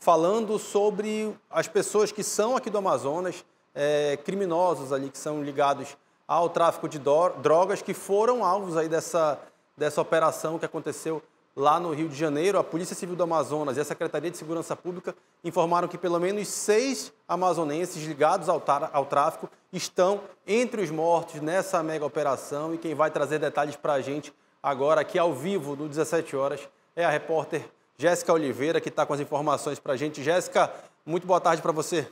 falando sobre as pessoas que são aqui do Amazonas, criminosos ali, que são ligados ao tráfico de drogas, que foram alvos aí dessa operação que aconteceu lá no Rio de Janeiro. A Polícia Civil do Amazonas e a Secretaria de Segurança Pública informaram que pelo menos 6 amazonenses ligados ao tráfico estão entre os mortos nessa mega operação. E quem vai trazer detalhes para a gente agora, aqui ao vivo, no 17 horas, é a repórter Jéssica Oliveira, que está com as informações para a gente. Jéssica, muito boa tarde para você.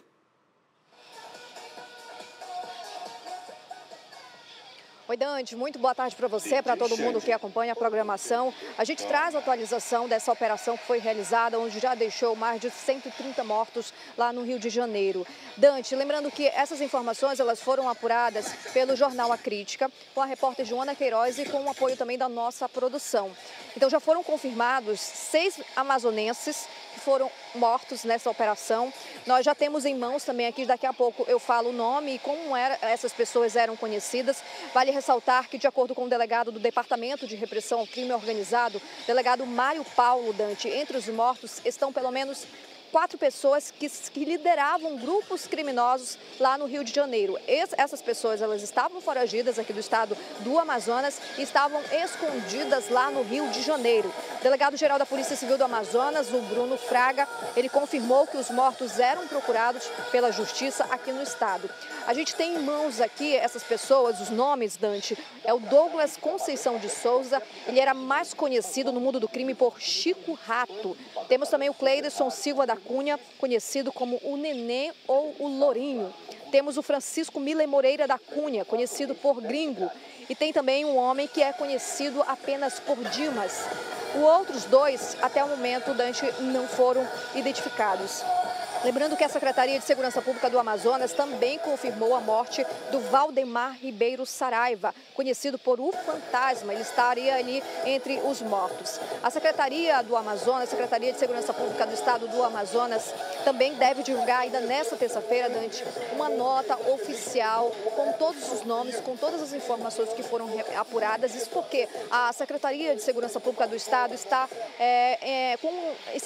Oi, Dante, muito boa tarde para você, para todo mundo que acompanha a programação. A gente traz a atualização dessa operação que foi realizada, onde já deixou mais de 130 mortos lá no Rio de Janeiro. Dante, lembrando que essas informações elas foram apuradas pelo jornal A Crítica, com a repórter Joana Queiroz e com o apoio também da nossa produção. Então já foram confirmados 6 amazonenses que foram mortos nessa operação. Nós já temos em mãos também aqui, daqui a pouco eu falo o nome e como essas pessoas eram conhecidas. Vale ressaltar que, de acordo com o delegado do Departamento de Repressão ao Crime Organizado, delegado Mário Paulo Dante, entre os mortos estão pelo menos 4 pessoas que lideravam grupos criminosos lá no Rio de Janeiro. Essas pessoas elas estavam foragidas aqui do estado do Amazonas e estavam escondidas lá no Rio de Janeiro. O delegado-geral da Polícia Civil do Amazonas, o Bruno Fraga, ele confirmou que os mortos eram procurados pela Justiça aqui no estado. A gente tem em mãos aqui essas pessoas, os nomes, Dante, é o Douglas Conceição de Souza, ele era mais conhecido no mundo do crime por Chico Rato. Temos também o Cleiderson Silva da Cunha, conhecido como o Nenê ou o Lourinho. Temos o Francisco Miller Moreira da Cunha, conhecido por Gringo. E tem também um homem que é conhecido apenas por Dimas. Os outros 2, até o momento, Dante, não foram identificados. Lembrando que a Secretaria de Segurança Pública do Amazonas também confirmou a morte do Valdemar Ribeiro Saraiva, conhecido por O Fantasma. Ele estaria ali entre os mortos. A Secretaria do Amazonas, a Secretaria de Segurança Pública do Estado do Amazonas, também deve divulgar ainda nesta terça-feira, Dante, uma nota oficial com todos os nomes, com todas as informações que foram apuradas. Isso porque a Secretaria de Segurança Pública do Estado está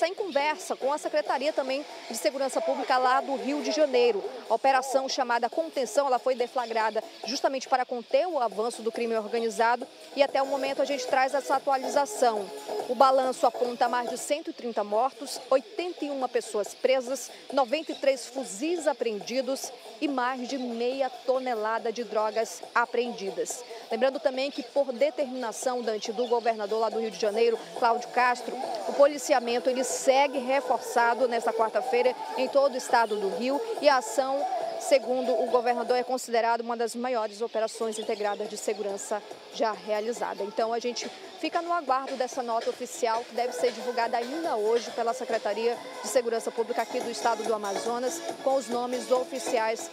em conversa com a Secretaria também de Segurança Pública lá do Rio de Janeiro. A operação chamada Contenção, ela foi deflagrada justamente para conter o avanço do crime organizado e até o momento a gente traz essa atualização. O balanço aponta mais de 130 mortos, 81 pessoas presas, 93 fuzis apreendidos e mais de meia tonelada de drogas apreendidas. Lembrando também que, por determinação, Dante, do governador lá do Rio de Janeiro, Cláudio Castro, o policiamento ele segue reforçado nesta quarta-feira em todo o estado do Rio e a ação, segundo o governador, é considerada uma das maiores operações integradas de segurança já realizada. Então a gente fica no aguardo dessa nota oficial que deve ser divulgada ainda hoje pela Secretaria de Segurança Pública aqui do estado do Amazonas, com os nomes oficiais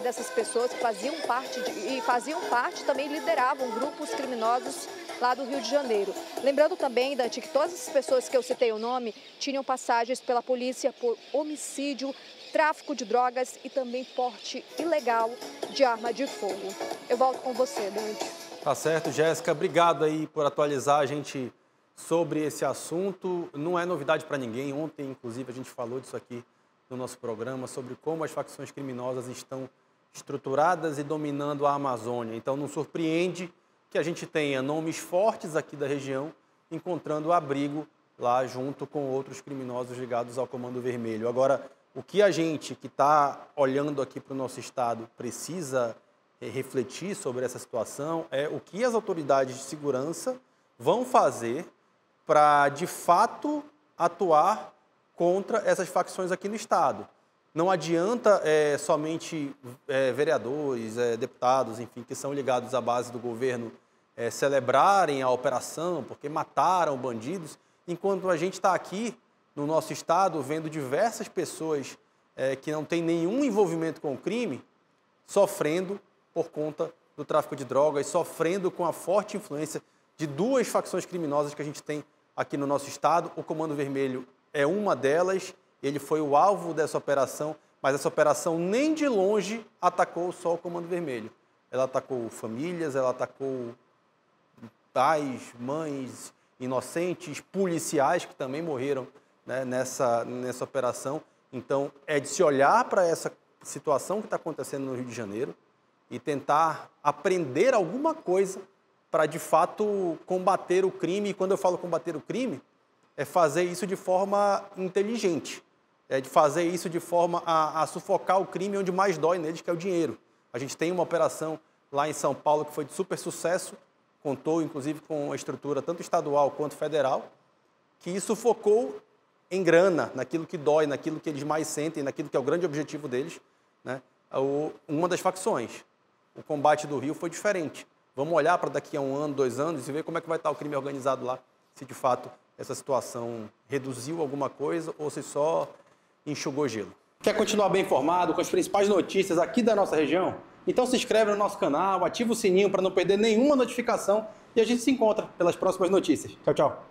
dessas pessoas que faziam parte também lideravam grupos criminosos lá do Rio de Janeiro. Lembrando também, Dante, que todas as pessoas que eu citei o nome tinham passagens pela polícia por homicídio, tráfico de drogas e também porte ilegal de arma de fogo. Eu volto com você, Dante. Tá certo, Jéssica. Obrigado aí por atualizar a gente sobre esse assunto. Não é novidade para ninguém. Ontem, inclusive, a gente falou disso aqui no nosso programa, sobre como as facções criminosas estão estruturadas e dominando a Amazônia. Então, não surpreende que a gente tenha nomes fortes aqui da região encontrando abrigo lá junto com outros criminosos ligados ao Comando Vermelho. Agora, o que a gente que está olhando aqui para o nosso estado precisa refletir sobre essa situação é o que as autoridades de segurança vão fazer para, de fato, atuar contra essas facções aqui no estado. Não adianta somente vereadores, deputados, enfim, que são ligados à base do governo celebrarem a operação porque mataram bandidos, enquanto a gente está aqui no nosso estado vendo diversas pessoas que não têm nenhum envolvimento com o crime sofrendo por conta do tráfico de drogas, sofrendo com a forte influência de 2 facções criminosas que a gente tem aqui no nosso estado. O Comando Vermelho é uma delas. Ele foi o alvo dessa operação, mas essa operação nem de longe atacou só o Comando Vermelho. Ela atacou famílias, ela atacou pais, mães inocentes, policiais que também morreram né, nessa operação. Então, é de se olhar para essa situação que está acontecendo no Rio de Janeiro e tentar aprender alguma coisa para, de fato, combater o crime. E quando eu falo combater o crime, é fazer isso de forma inteligente, é de fazer isso de forma a sufocar o crime onde mais dói neles, que é o dinheiro. A gente tem uma operação lá em São Paulo que foi de super sucesso, contou, inclusive, com a estrutura tanto estadual quanto federal, que sufocou em grana, naquilo que dói, naquilo que eles mais sentem, naquilo que é o grande objetivo deles, né? Uma das facções. O combate do Rio foi diferente. Vamos olhar para daqui a 1 ano, 2 anos e ver como é que vai estar o crime organizado lá, se de fato essa situação reduziu alguma coisa ou se só enxugou gelo. Quer continuar bem informado com as principais notícias aqui da nossa região? Então se inscreve no nosso canal, ativa o sininho para não perder nenhuma notificação e a gente se encontra pelas próximas notícias. Tchau, tchau.